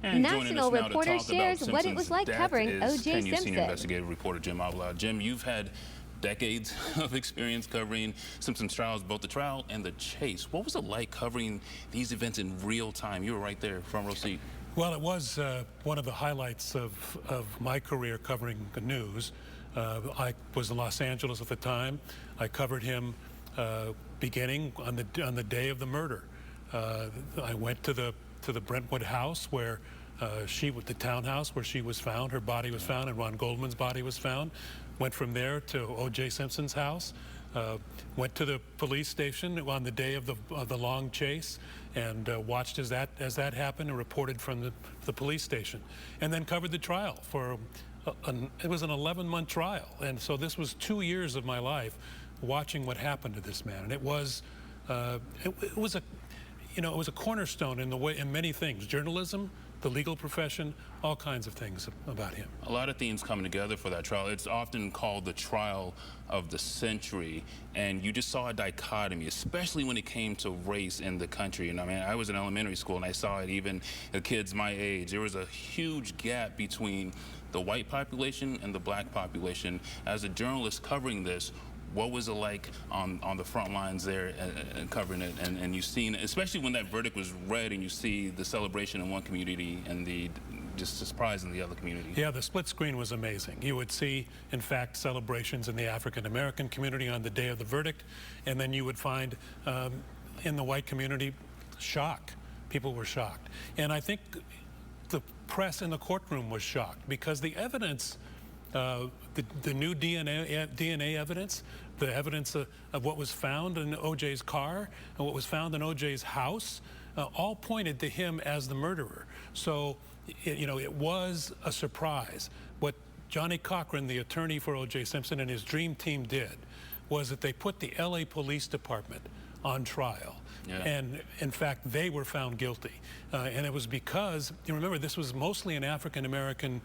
And joining us National now to reporter talk about shares what it Simpson's was like death covering is O.J. 10-year senior Simpson. investigative reporter Jim Wale. Jim, you've had decades of experience covering Simpson's trials, both the trial and the chase. What was it like covering these events in real time? You were right there, front row seat. Well, it was one of the highlights of my career covering the news. I was in Los Angeles at the time. I covered him beginning on the day of the murder. I went to the Brentwood house where the townhouse where she was found. Her body was found, and Ron Goldman's body was found. Went from there to O.J. Simpson's house. Went to the police station on the day of the long chase, and watched as that happened, and reported from the police station, and then covered the trial for it was an 11-month trial, and so this was 2 years of my life watching what happened to this man, and it was it was a cornerstone in many things: journalism, the legal profession, all kinds of things about him. A lot of themes coming together for that trial. It's often called the trial of the century, and you just saw a dichotomy, especially when it came to race in the country. And I mean, I was in elementary school, and I saw it even the kids my age. There was a huge gap between the white population and the black population. As a journalist covering this, what was it like on the front lines there and covering it? And you've seen, especially when that verdict was read and you see the celebration in one community and the just surprise in the other community. Yeah, the split screen was amazing. You would see, in fact, celebrations in the African-American community on the day of the verdict, and then you would find in the white community, shock. People were shocked. And I think the press in the courtroom was shocked because the evidence, the new DNA evidence, the evidence of what was found in O.J.'s car and what was found in O.J.'s house, all pointed to him as the murderer. So, it was a surprise. What Johnny Cochran, the attorney for O.J. Simpson, and his dream team did was that they put the L.A. Police Department on trial. Yeah. And in fact, they were found guilty. And it was because, you remember, this was mostly an African-American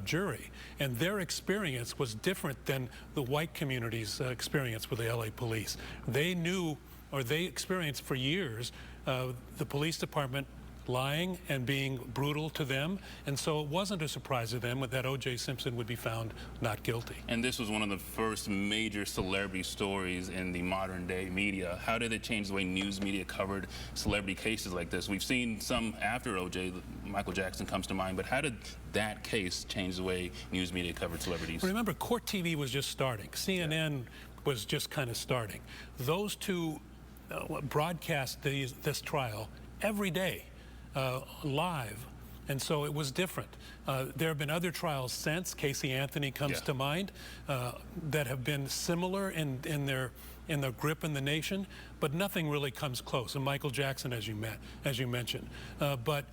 jury, and their experience was different than the white community's experience with the LA police. They knew, or they experienced for years, the police department lying and being brutal to them, and so it wasn't a surprise to them that O.J. Simpson would be found not guilty. And this was one of the first major celebrity stories in the modern day media. How did it change the way news media covered celebrity cases like this? We've seen some after O.J., Michael Jackson comes to mind, but how did that case change the way news media covered celebrities? Remember, Court TV was just starting. CNN was just kind of starting. Those two broadcast this trial every day. Live, and so it was different. There have been other trials since. Casey Anthony comes to mind that have been similar in their grip in the nation, but nothing really comes close. And Michael Jackson, as you mentioned, but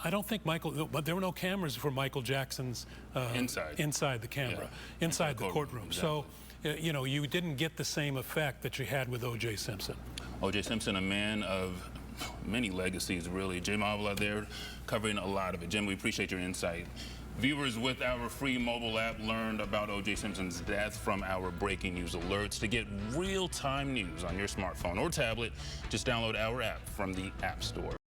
I don't think but there were no cameras for Michael Jackson's inside the camera, inside the courtroom. Exactly. So you didn't get the same effect that you had with O.J. Simpson. O.J. Simpson, a man of many legacies, really. Jim Wale there covering a lot of it. Jim, we appreciate your insight. Viewers with our free mobile app learned about O.J. Simpson's death from our breaking news alerts. To get real-time news on your smartphone or tablet, just download our app from the App Store.